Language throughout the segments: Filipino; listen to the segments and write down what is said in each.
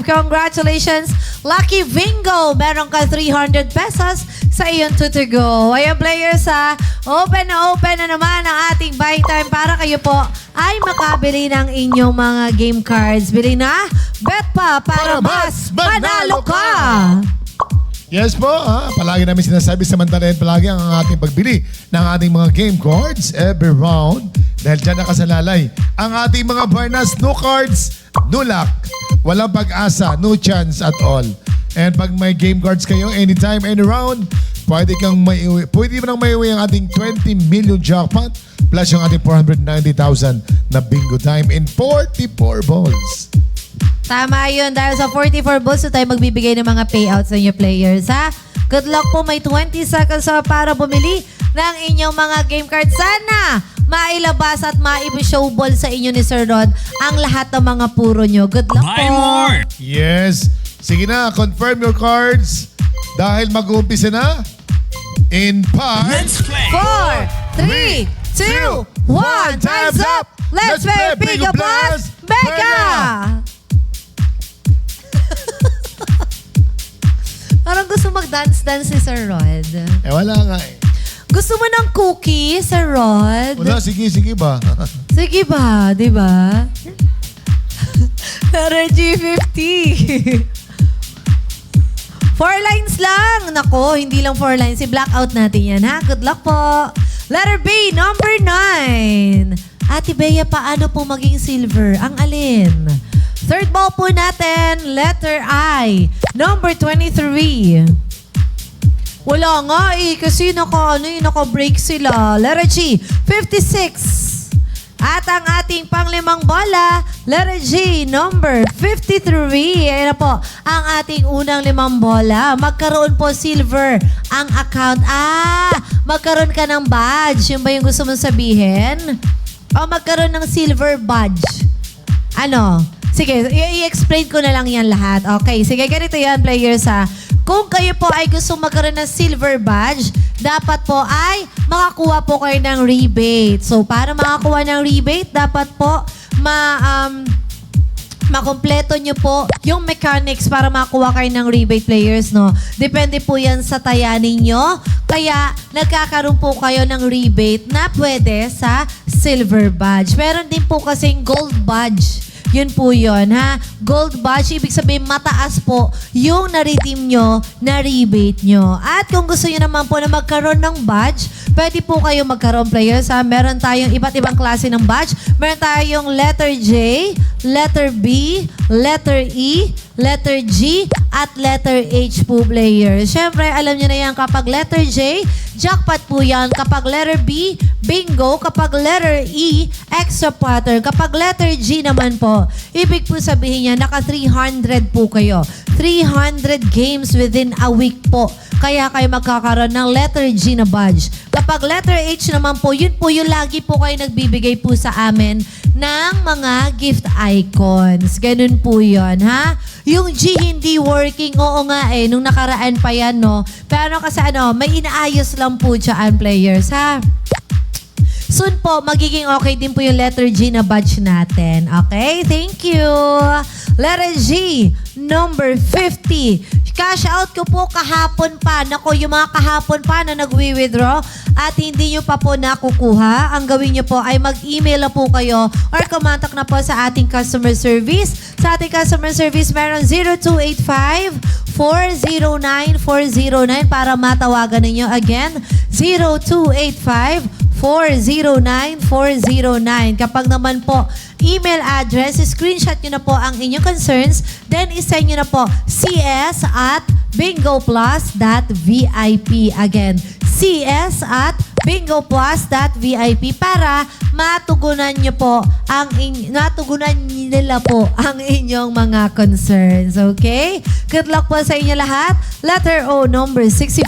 Congratulations, Lucky Bingo! Meron ka 300 pesos sa iyong tutugo. Ayan, players, open na naman ang ating buy time para kayo po ay makabili ng inyong mga game cards. Bili na, bet pa para mas manalo ka! Yes po, palagi namin sinasabi samantalahin palagi ang ating pagbili ng ating mga game cards every round. Dahil dyan nakasalalay ang ating mga Barnas, no cards, no luck. Walang pag-asa, no chance at all. And pag may game cards kayo, anytime, any round, pwede mo nang maiuwi ang ating 20 million jackpot plus yung ating 490,000 na bingo time in 44 balls. Tama yun. Dahil sa 44 balls, tayo magbibigay ng mga payouts sa inyo players, ha? Good luck po. May 20 seconds para bumili ng inyong mga game cards. Sana mailabas at maibishowball sa inyo ni Sir Rod ang lahat ng mga puro nyo. Good luck Buy po. more! Yes. Sige na, confirm your cards dahil mag-uumpisa na in 5, Let's play! 4, 3, 2, 1. Time's up! Let's play Bingo Plus Mega! Parang gusto mag-dance-dance si Sir Rod. wala nga eh. Gusto mo ng cookie, Sir Rod? Wala, sige ba? Sige ba, di ba? Letter G50. 4 lines lang. Nako, hindi lang 4 lines. I-blackout natin yan, ha? Good luck po. Letter B, number 9. Ate Bea, paano po maging silver? Ang alin? Third ball po natin, letter I, number 23. Wala nga eh, kasi naka-break sila. Letter G, 56. At ang ating panglimang bola, letter G, number 53. Ayan na po, ang ating unang 5 bola. Magkaroon po silver ang account. Magkaroon ka ng badge. Yun ba yung gusto mong sabihin? O magkaroon ng silver badge? Ano? Sige, i-explain ko na lang yan lahat. Okay, sige, ganito yan, players, ha. Kung kayo po ay gusto magkaroon ng silver badge, dapat po ay makakuha po kayo ng rebate. So, para makakuha ng rebate, dapat po makompleto nyo po yung mechanics para makuha kayo ng rebate, players, no? Depende po yan sa taya ninyo. Kaya, nagkakaroon po kayo ng rebate na pwede sa silver badge. Meron din po kasing gold badge. Yun po yun, ha? Gold badge, ibig sabihin mataas po yung na-redeem nyo, na rebate nyo. At kung gusto nyo naman po na magkaroon ng badge, pwede po kayo magkaroon, players, ha? Meron tayong iba't ibang klase ng badge. Meron tayong letter J, letter B, letter E, letter G, at letter H po, players. Siyempre, alam nyo na yan, kapag letter J, jackpot po yan. Kapag letter B, bingo. Kapag letter E, extra pattern. Kapag letter G naman po, ibig po sabihin niya, naka 300 po kayo. 300 games within a week po. Kaya kayo magkakaroon ng letter G na badge. Kapag letter H naman po, yun po yung lagi po kayo nagbibigay po sa amin ng mga gift icons. Ganun po yun, ha? Yung G hindi working, oo nga eh, nung nakaraan pa yan, no? Pero kasi may inaayos lang po dyan, players, ha? Soon po, magiging okay din po yung letter G na badge natin. Okay? Thank you. Letter G, number 50. Cash out ko po kahapon pa. Nako, yung mga kahapon pa na nagwi-withdraw at hindi nyo pa po nakukuha, ang gawin nyo po ay mag-email na po kayo or kumontak na po sa ating customer service. Sa ating customer service, meron 0285-409-409 para matawagan ninyo. Again, 0285-409-409. Kapag naman po email address, screenshot nyo na po ang inyong concerns, then isend nyo na po cs@bingoplus.vip. Again, cs@bingoplus.vip para matugunan nyo po natugunan nila po ang inyong mga concerns. Okay? Good luck po sa inyo lahat. Letter O, number 65.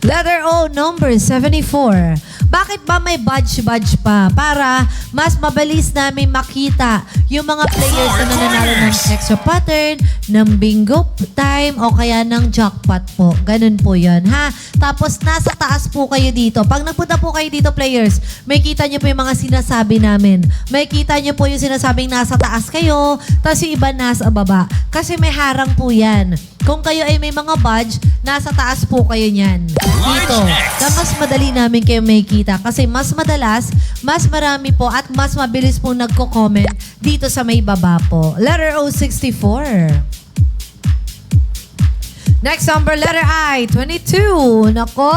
Letter O, number 74. Bakit ba may badge pa? Para mas mabilis namin makita yung mga players na nananalo ng extra pattern, ng bingo time, o kaya ng jackpot po. Ganun po yan, ha? Tapos, nasa taas po kayo dito. Pag nagpunta po kayo dito, players, may kita nyo po yung mga sinasabi namin. May kita nyo po yung sinasabing nasa taas kayo, tapos yung iba nasa baba. Kasi may harang po yan. Kung kayo ay may mga badge, nasa taas po kayo niyan. Dito. Na mas madali namin kayo may kita. Kasi mas madalas, mas marami po, at mas mabilis po nagko-comment dito sa may baba po. Letter O, 64. Next number, letter I, 22. Nako,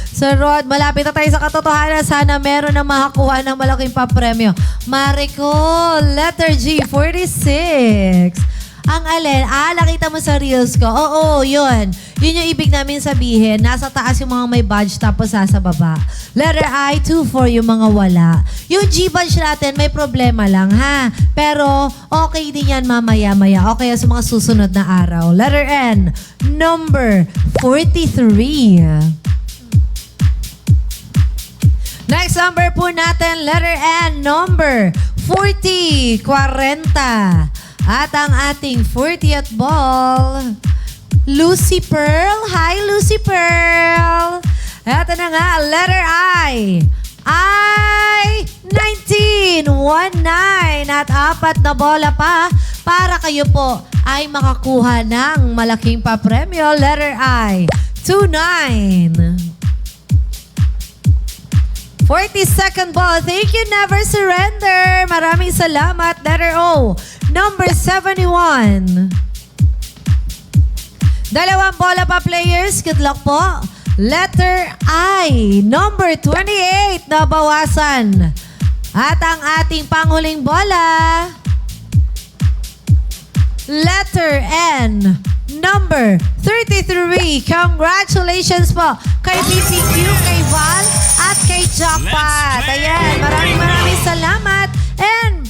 Sir Rod, malapit na tayo sa katotohanan. Sana meron na makakuha ng malaking papremyo. Mariko, letter G, 46. Ang alin? Nakita mo sa reels ko. Oo, yun. Yun yung ibig namin sabihin. Nasa taas yung mga may badge, tapos nasa baba. Letter I, 24 yung mga wala. Yung G badge natin, may problema lang, ha? Pero, okay din yan mamaya-maya. Okay sa mga susunod na araw. Letter N, number 43. Next number po natin, letter N, number 40, 40. At ang ating 40th ball, Lucy Pearl. Hi, Lucy Pearl. Ito na nga, letter I. 19, 19. At 4 na bola pa para kayo po ay makakuha ng malaking papremyo. Letter I, 29. 42nd ball. Thank you, Never Surrender. Maraming salamat. Letter O, number 71. Dalawang bola pa, players. Good luck po. Letter I, number 28. Nabawasan. At ang ating panghuling bola, letter N, number 33. Congratulations po kay BPQ, kay Val, at kay Jackpot. Ayan, maraming salamat.